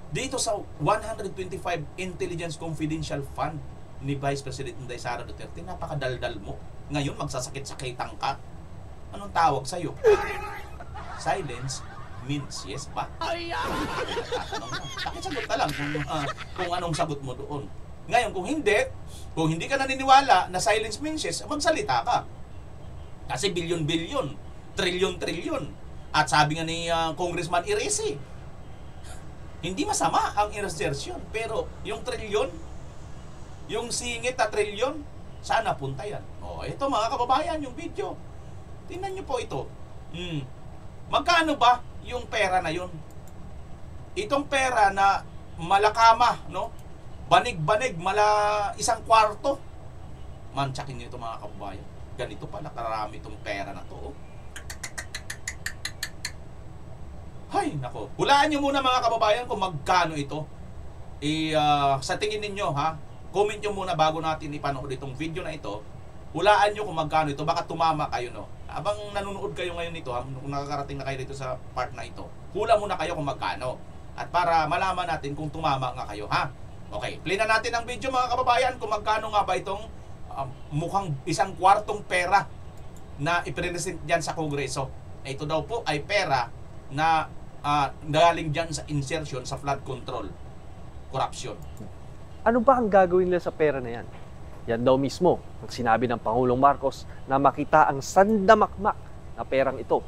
Speaker 1: dito sa 125 Intelligence Confidential Fund ni Vice President Inday Sara Duterte, napakadaldal mo. Ngayon, magsasakit-sakitan ka. Anong tawag sa'yo? Silence means yes ba? Pakisagot na lang kung anong sagot mo doon. Ngayon, kung hindi ka naniniwala na silence means yes, magsalita ka. Kasi bilyon-bilyon, trilyon-trilyon. At sabi nga ni Congressman Iresi, hindi masama ang insertion, pero yung trilyon, yung singit na trilyon, saan napunta yan? Ito mga kababayan, yung video. Tingnan nyo po ito. Magkano ba yung pera na yun? Itong pera na malakama, no? Banig-banig, isang kwarto. Mantsakin nyo ito mga kababayan. Ganito pala karami itong pera na to. Hay, nako. Hulaan nyo muna mga kababayan kung magkano ito. Sa tingin ninyo, comment nyo muna bago natin ipanood itong video na ito. Hulaan nyo kung magkano ito. Baka tumama kayo, no? Abang nanonood kayo ngayon nito, kung nakakarating na kayo dito sa part na ito, hula muna kayo kung magkano. At para malaman natin kung tumama nga kayo, ha? Okay, play na natin ang video mga kababayan kung magkano nga ba itong mukhang isang kwartong pera na ipresent dyan sa Kongreso. Ito daw po ay pera na galing dyan sa insertion sa flood control, corruption.
Speaker 9: Ano ba ang gagawin nila sa pera na yan? Yan daw mismo ang sinabi ng Pangulong Marcos na makita ang sandamakmak na perang ito.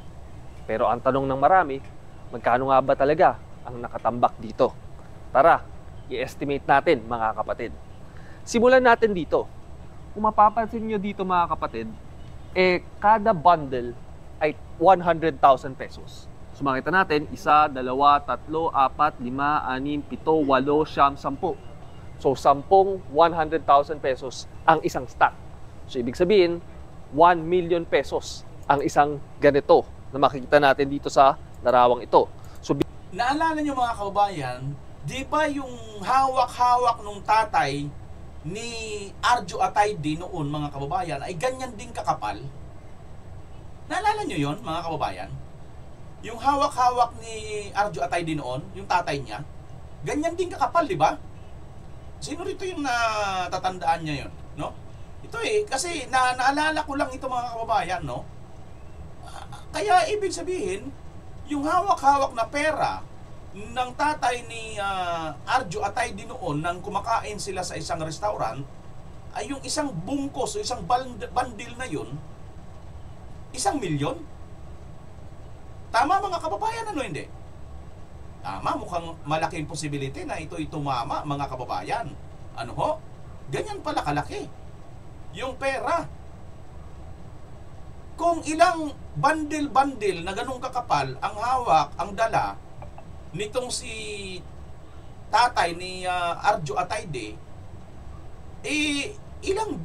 Speaker 9: Pero ang tanong ng marami, magkano nga ba talaga ang nakatambak dito. Tara, i-estimate natin mga kapatid. Simulan natin dito. Kung mapapansin nyo dito mga kapatid, kada bundle ay 100,000 pesos. So makita natin, 1, 2, 3, 4, 5, 6, 7, 8, 9, 10, 10. So 10 100,000 pesos ang isang stock. So ibig sabihin, 1 million pesos ang isang ganito na makikita natin dito sa larawang ito. So
Speaker 1: naalala nyo mga kababayan, di ba yung hawak-hawak nung tatay ni Arjo Atayde noon mga kababayan ay ganyan din kakapal? Naalala nyo yon mga kababayan? Yung hawak-hawak ni Arjo Atayde noon, yung tatay niya, ganyan din kakapal, di ba? Sino rito yung natatandaan niya yon, no? Ito kasi naalala ko lang ito mga kababayan, no? Kaya ibig sabihin, yung hawak-hawak na pera ng tatay ni Arjo Atayde noon nang kumakain sila sa isang restaurant ay yung isang bungkos o isang bandil na yun, 1 milyon? Tama mga kababayan, ano hindi? Tama, mukhang malaking posibility na ito'y tumama mga kababayan. Ano ho? Ganyan pala kalaki yung pera. Kung ilang bandil-bandil na ganung kakapal ang hawak, ang dala nitong si tatay ni Arjo Atayde, ilang,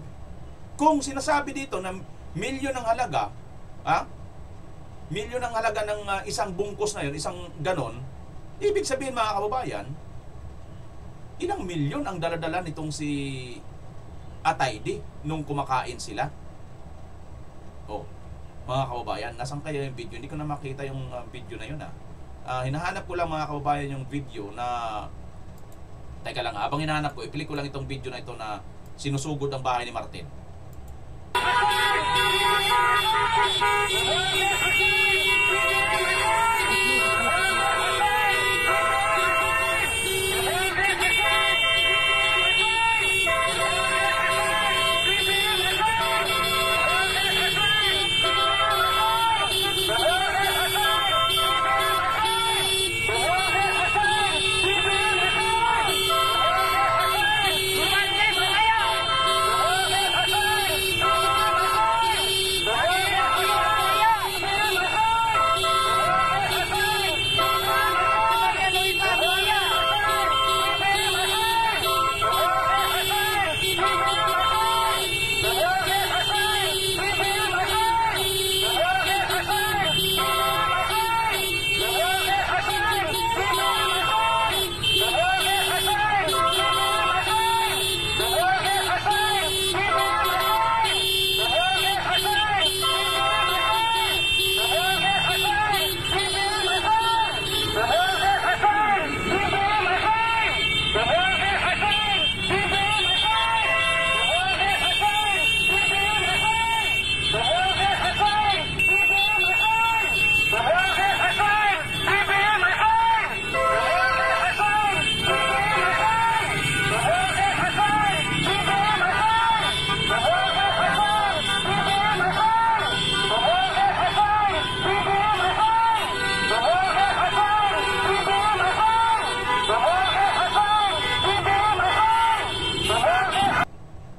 Speaker 1: kung sinasabi dito na milyon ang halaga, milyon ang halaga ng isang bungkos na yun, isang ganon, ibig sabihin mga kababayan, ilang milyon ang daladala nitong si Atayde nung kumakain sila. Mga kababayan, nasan kaya yung video? Hindi ko na makita yung video na yun. Hinahanap ko lang mga kababayan yung video na... Teka lang, habang hinahanap ko, i-play ko lang itong video na ito na sinusugod ang bahay ni Martin.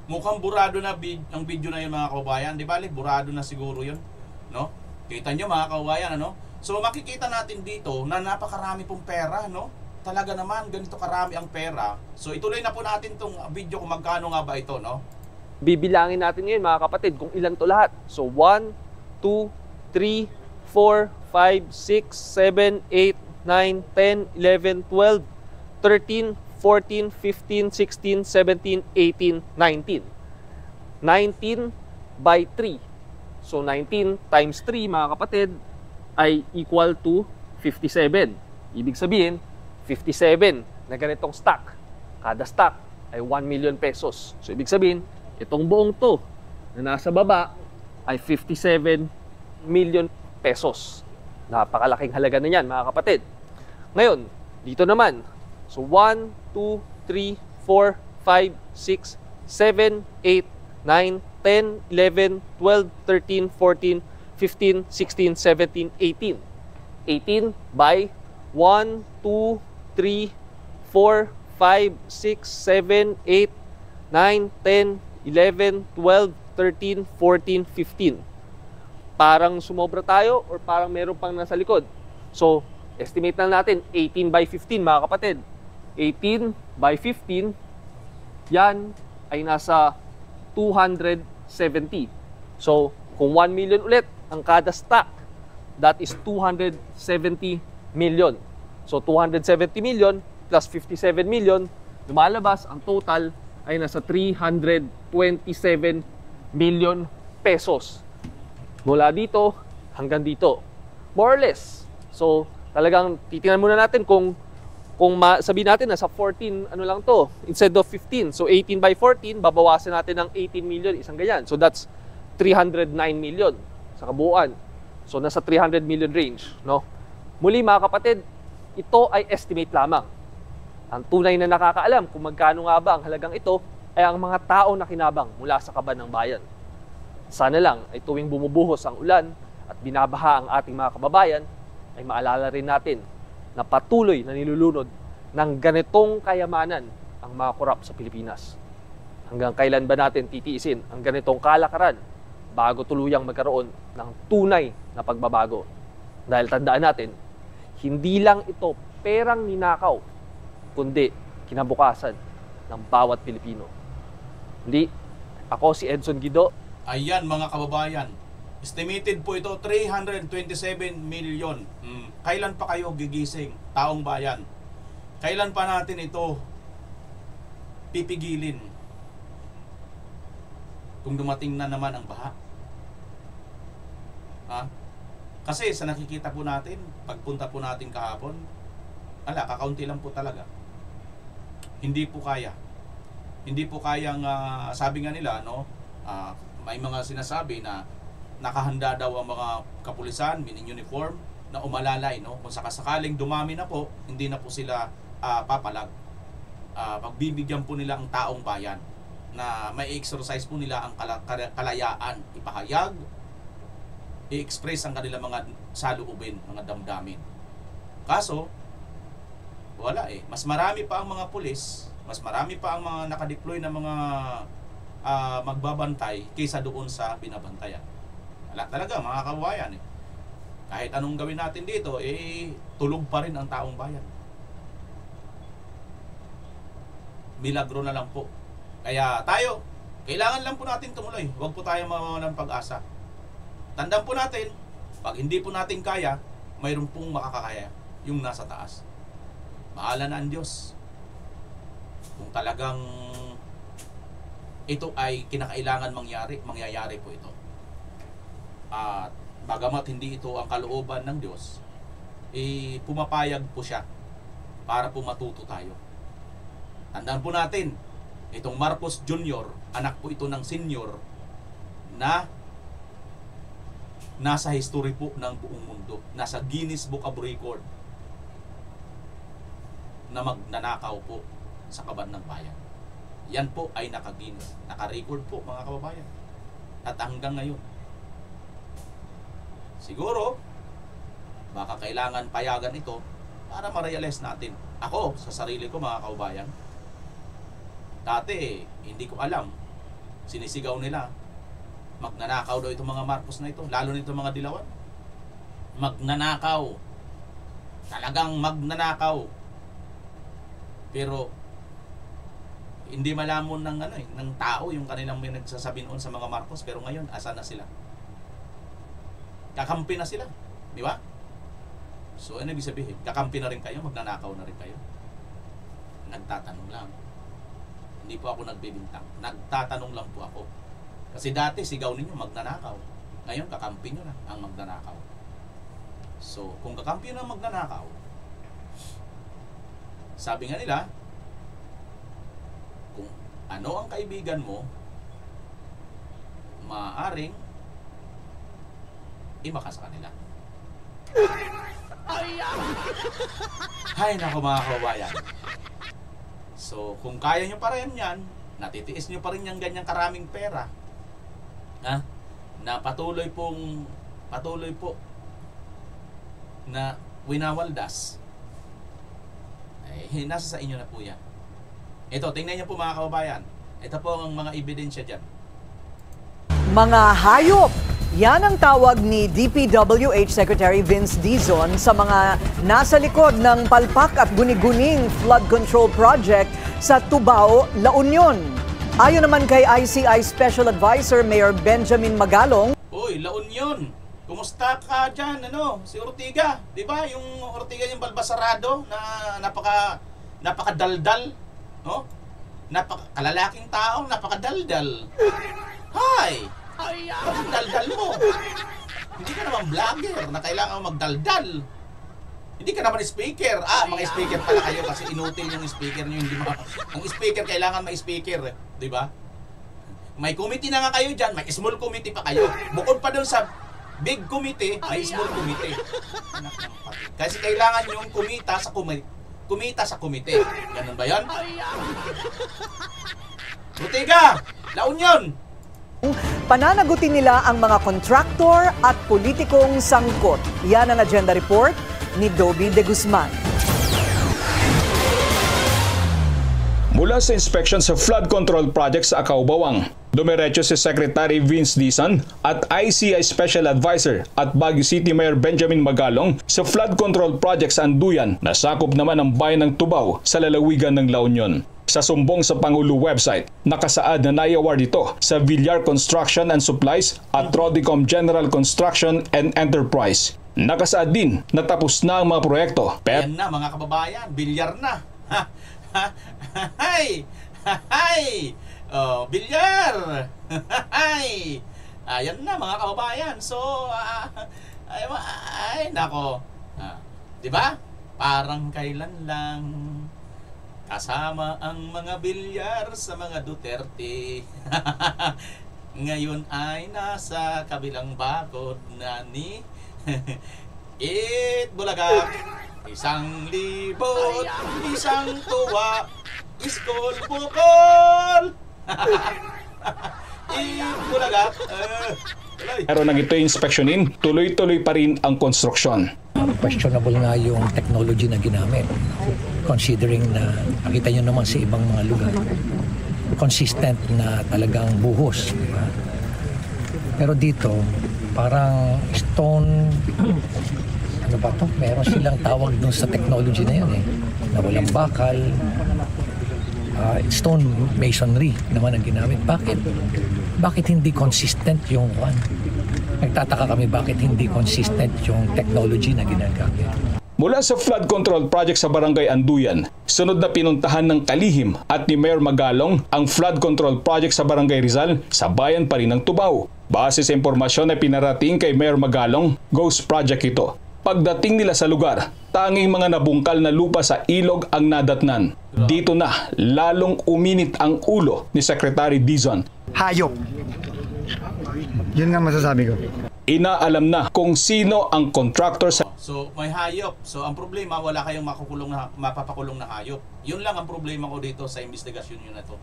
Speaker 1: Mukhang burado na ang video na yun mga kababayan. Di ba? Burado na siguro yun, no? Kita nyo mga kababayan, ano? So makikita natin dito na napakarami pong pera, no? Talaga naman ganito karami ang pera. So ituloy na po natin tong video kung magkano nga ba ito, no?
Speaker 9: Bibilangin natin ngayon mga kapatid kung ilan to lahat. So 1, 2, 3, 4, 5, 6, 7, 8, 9, 10, 11, 12, 13, 14, 15, 16, 17, 18, 19. 19 by 3. So 19 times 3 mga kapatid ay equal to 57. Ibig sabihin, 57 na ganitong stock. Kada stock ay 1 million pesos. So ibig sabihin, itong buong to na nasa baba ay 57 million pesos. Napakalaking halaga na yan mga kapatid. Ngayon, dito naman, so 1, 2, 3, 4, 5, 6, 7, 8, 9, 10, 11, 12, 13, 14, 15, 16, 17, 18. 18 by 1, 2, 3, 4, 5, 6, 7, 8, 9, 10, 11, 12, 13, 14, 15. Parang sumobra tayo or parang meron pang nasa likod. So, estimate na natin 18 by 15 mga kapatid. 18 by 15, yan ay nasa 270. So, kung 1 million ulit ang kada stock, that is 270 million. So, 270 million plus 57 million, lumalabas ang total ay nasa 327 million pesos. Mula dito hanggang dito. More or less. So, talagang titingnan muna natin kung sabihin natin na sa 14, ano lang to, instead of 15. So, 18 by 14, babawasan natin ng 18 million, isang ganyan. So, that's 309 million sa kabuuan. So, nasa 300 million range, no? Muli, mga kapatid, ito ay estimate lamang. Ang tunay na nakakaalam kung magkano nga ba ang halagang ito ay ang mga tao na kinabang mula sa kaban ng bayan. Sana lang ay tuwing bumubuhos ang ulan at binabaha ang ating mga kababayan, ay maalala rin natin na patuloy na nilulunod ng ganitong kayamanan ang mga korap sa Pilipinas. Hanggang kailan ba natin titiisin ang ganitong kalakaran bago tuluyang magkaroon ng tunay na pagbabago? Dahil tandaan natin, hindi lang ito perang ninakaw, kundi kinabukasan ng bawat Pilipino. Muli, ako si Edson Guido.
Speaker 1: Ayan mga kababayan, estimated po ito 327 million. Kailan pa kayo gigising, taong bayan? Kailan pa natin ito pipigilin? Kung dumating na naman ang baha. Ha? Kasi sa nakikita po natin, pagpunta po natin kahapon, kakaunti lang po talaga. Hindi po kaya. Hindi po kayang, sabi nga nila, no? May mga sinasabi na nakahanda daw ang mga kapulisan, mini-uniform, na umalalay, no? Kung sakasakaling dumami na po, hindi na po sila papalag. Pagbibigyan po nila ang taong bayan na may exercise po nila ang kalayaan, ipahayag, i-express ang kanilang mga saloobin, mga damdamin. Kaso, wala eh. Mas marami pa ang mga pulis, mas marami pa ang mga nakadeploy na mga magbabantay kaysa doon sa binabantayan. Wala talaga mga kababayan eh. Kahit anong gawin natin dito, tulog pa rin ang taong bayan. Milagro na lang po. Kaya tayo, kailangan lang po natin tumuloy. Huwag po tayo mawawalan ng pag-asa. Tandaan po natin, pag hindi po natin kaya, mayroon pong makakakaya, yung nasa taas. Bahala na ang Diyos. Kung talagang ito ay kinakailangan mangyayari po ito. At bagamat hindi ito ang kalooban ng Diyos, pumapayag po siya para po matuto tayo. Tandaan po natin, itong Marcos Jr., anak po ito ng senior na nasa history po ng buong mundo. Nasa Guinness Book of Record na magnanakaw po sa kaban ng bayan. Yan po ay naka-Guinness. Naka-record po mga kababayan. At hanggang ngayon. Siguro, baka kailangan payagan ito para ma-realize natin. Ako, sa sarili ko mga kababayan, dati hindi ko alam. Sinisigaw nila, magnanakaw daw itong mga Marcos na ito, lalo nito mga Dilawan. Magnanakaw. Talagang magnanakaw. Pero hindi malamon ng tao yung kanilang may nagsasabi noon sa mga Marcos, pero ngayon asa na sila? Kakampi na sila, di ba? So ano ibig sabihin? Kakampi na rin kayo, magnanakaw na rin kayo. Nagtatanong lang. Hindi po ako nagbibintang. Nagtatanong lang po ako. Kasi dati sigaw ninyo magnanakaw. Ngayon kakampi nyo na ang magnanakaw. So kung kakampi nyo na magnanakaw, sabi nga nila, kung ano ang kaibigan mo, maaaring imaka sa kanila. Hay nako mga kababayan. So kung kaya nyo pa rin yan, natitiis nyo pa rin yung ganyang karaming pera, na patuloy po na winawaldas nasa sa inyo na po yan. Ito, tingnan niyo po mga kababayan. Ito po ang mga ebidensya dyan.
Speaker 10: Mga hayop! Yan ang tawag ni DPWH Secretary Vince Dizon sa mga nasa likod ng palpak at guni-guning flood control project sa Tubao, La Union. Ayon naman kay ICI Special Advisor Mayor Benjamin Magalong,
Speaker 1: Uy, La Union, kumusta ka dyan, si Ortiga? Di ba? Yung Ortiga yung balbasarado na napakadaldal, no? Kalalaking tao, napakadaldal. Hi! Bakit daldal mo? Hindi ka naman vlogger na kailangan magdaldal. Hindi ka naman speaker. Mga speaker pala kayo kasi inutil yung speaker nyo. Ang speaker kailangan may speaker. Di ba? May committee na nga kayo dyan. May small committee pa kayo. Bukod pa doon sa big committee, may small committee. Kasi kailangan yung kumita sa committee. Ganun ba yan? Ortiga! La Union!
Speaker 10: pananagutin nila ang mga kontraktor at politikong sangkot. Yan ang agenda report ni Dobby De Guzman.
Speaker 7: Mula sa inspection sa flood control project sa Acaubawang, dumiretso si Secretary Vince Dizon at ICI Special Advisor at Baguio City Mayor Benjamin Magalong sa flood control project sa Anduyan na sakop naman ang bayan ng Tubao sa lalawigan ng La Union. Sa sumbong sa Pangulo website, nakasaad na nai-award ito sa Villar Construction and Supplies at Rodicom General Construction and Enterprise. Nakasaad din na tapos na ang mga proyekto.
Speaker 1: Ayan na mga kababayan, bilyar na. Hay! Hay! Oh, bilyar! Hay! Ayan na mga kababayan. So, ay nako. Di ba? Parang kailan lang kasama ang mga bilyar sa mga Duterte. Ngayon ay nasa kabilang bakod na ni Bulaga. 1,000, isang tuwa, iskol bukol. Bulaga.
Speaker 7: Pero nang ito inspeksyonin, tuloy-tuloy pa rin ang konstruksyon.
Speaker 11: Questionable nga yung technology na ginamit. Considering na nakita nyo naman sa ibang mga lugar, consistent na talagang buhos. Diba? Pero dito, parang stone, ano ba to? Meron silang tawag dun sa technology na yun na walang bakal. Stone masonry naman ang ginamit. Bakit hindi consistent yung one? Nagtataka kami bakit hindi consistent yung technology na ginagamit.
Speaker 7: Mula sa flood control project sa Barangay Anduyan, sunod na pinuntahan ng kalihim at ni Mayor Magalong ang flood control project sa Barangay Rizal sa bayan pa rin ng Tubao. Base sa impormasyon na pinarating kay Mayor Magalong, ghost project ito. Pagdating nila sa lugar, tanging mga nabungkal na lupa sa ilog ang nadatnan. Dito na lalong uminit ang ulo ni Secretary Dizon.
Speaker 12: Hayop! Yun nga masasabi ko.
Speaker 7: Inaalam na kung sino ang contractor sa...
Speaker 1: So, may hayop. So, ang problema, wala kayong mapapakulong na hayop. Yun lang ang problema ko dito sa investigasyon nyo na to.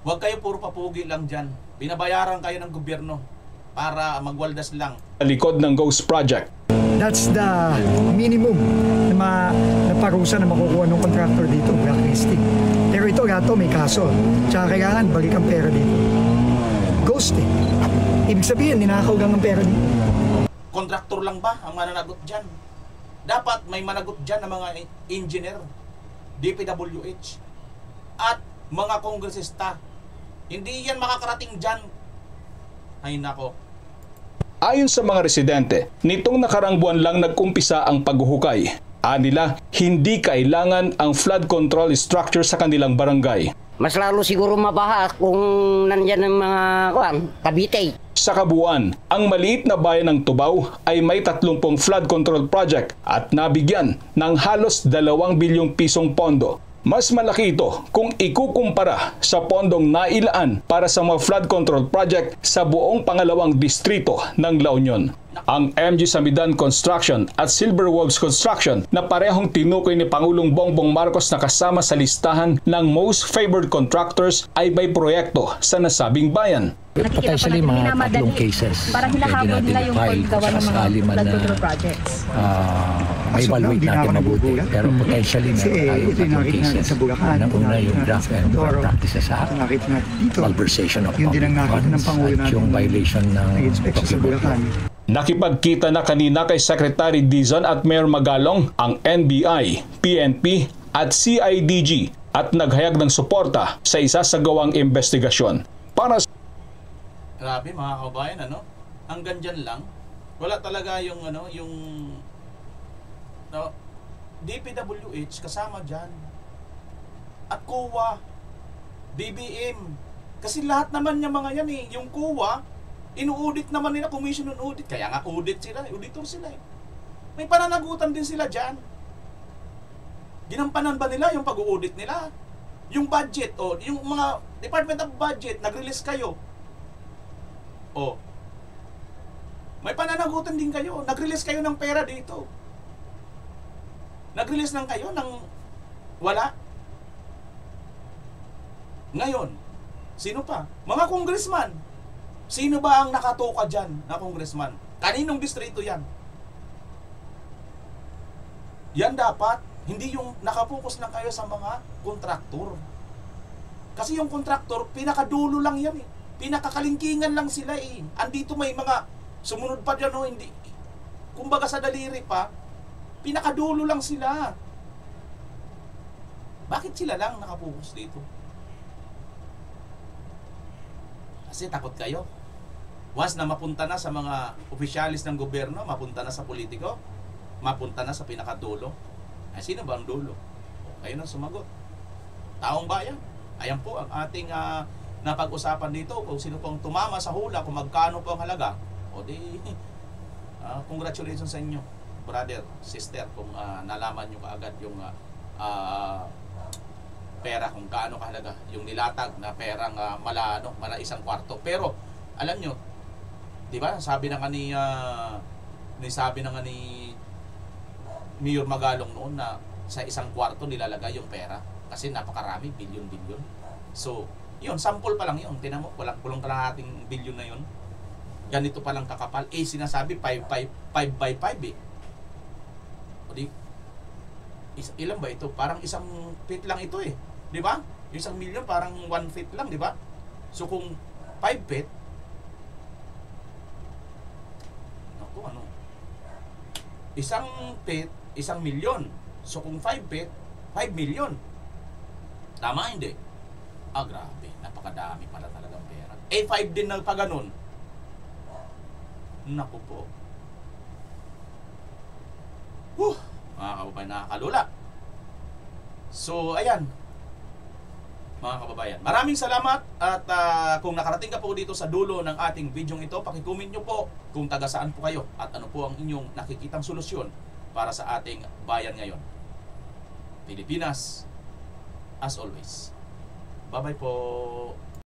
Speaker 1: Huwag kayo puro papugi lang dyan. Binabayaran kayo ng gobyerno para magwaldas lang.
Speaker 7: Likod ng Ghost Project.
Speaker 12: That's the minimum na parusa na makukuha ng contractor dito, blacklisting. Pero ito, gato, may kaso. Tsaka kailangan balik ang pera dito. Ghosting. Ibig sabihin, ninakaw lang ang pera dito.
Speaker 1: Kontraktor lang ba ang mananagot dyan? Dapat may managot dyan ng mga engineer, DPWH, at mga kongresista. Hindi yan makakarating dyan. Ay nako.
Speaker 7: Ayon sa mga residente, nitong nakarang buwan lang nagkumpisa ang paghuhukay. Anila, hindi kailangan ang flood control structure sa kanilang barangay.
Speaker 13: Mas lalo siguro mabaha kung nandyan ng mga Cavite.
Speaker 7: Sa kabuuan, ang maliit na bayan ng Tubao ay may 30 flood control project at nabigyan ng halos 2 bilyong pisong pondo. Mas malaki ito kung ikukumpara sa pondong nailaan para sa mga flood control project sa buong pangalawang distrito ng La Union. Ang MG Samidan Construction at Silver Wolves Construction na parehong tinukoy ni Pangulong Bongbong Marcos na kasama sa listahan ng most favored contractors ay may proyekto sa nasabing bayan.
Speaker 11: Potentially mga tatlong cases.
Speaker 14: Parang hinahabol nila yung paggawa ng mga flood control projects.
Speaker 11: May evaluate natin mabuti. Pero potentially meron tayong tatlong cases. Una yung draft and practices sa malversation of public funds at yung violation ng document.
Speaker 15: Nakipagkita na kanina kay Secretary Dizon at Mayor Magalong ang NBI, PNP at CIDG at naghayag ng suporta sa isa sa gawang investigasyon. Para sa...
Speaker 1: Grabe mga kabayan, ano? Hanggang dyan lang. Wala talaga yung DPWH kasama dyan. At COA, BBM. Kasi lahat naman yung mga yan yung COA, inu-audit naman nila, commission on audit. Kaya nga audit sila, auditor sila May pananagutan din sila dyan. Ginampanan ba nila yung pag-audit nila? Yung budget, yung mga Department of Budget, nag-release kayo. May pananagutan din kayo. Nag-release kayo ng pera dito. Nag-release lang kayo ng wala. Ngayon, sino pa? Mga congressman. Sino ba ang nakatoka dyan na congressman? Kaninong distrito yan? Yan dapat, hindi yung nakapokus lang kayo sa mga kontraktor. Kasi yung kontraktor, pinakadulo lang yan Pinakakalingkingan lang sila Andito may mga sumunod pa dyan hindi. Kumbaga sa daliri pa, pinakadulo lang sila. Bakit sila lang nakapokus dito? Kasi takot kayo. Once na mapunta na sa mga opisyalis ng gobyerno, mapunta na sa politiko, mapunta na sa pinakadulo. Ay, sino ba ang dulo? Kayo nang sumagot. Taong bayan. Ayan po ang ating napag-usapan dito. Kung sino pong tumama sa hula, kung magkano po ang halaga, congratulations sa inyo, brother, sister, kung nalaman nyo kaagad yung pera, kung kaano kahalaga, yung nilatag na perang mala 1 kwarto. Pero, alam nyo, di ba, sabi na nga ni Mayor Magalong noon na sa 1 kwarto nilalagay yung pera kasi napakarami, bilyon-bilyon. So, yun, sample pa lang yun. Tinan mo, kulang kalahating bilyon na yun. Ganito pa lang kakapal. Sinasabi 5 by 5 O di, ilan ba ito? Parang 1 feet lang ito Di ba? Yung 1 milyon parang 1 feet lang, di ba? So kung 5 feet, naku, 1 feet, 1 milyon. So kung 5 feet, 5 milyon. Tama hindi? Grabe. Napakadami pala talagang pera. 5 din na pa ganun. Naku po. Mga kababayan, nakakalula. So, ayan. Mga kababayan, maraming salamat. At kung nakarating ka po dito sa dulo ng ating video ito, pakicomment nyo po kung taga saan po kayo at ano po ang inyong nakikitang solusyon para sa ating bayan ngayon. Pilipinas, as always. Bye-bye po.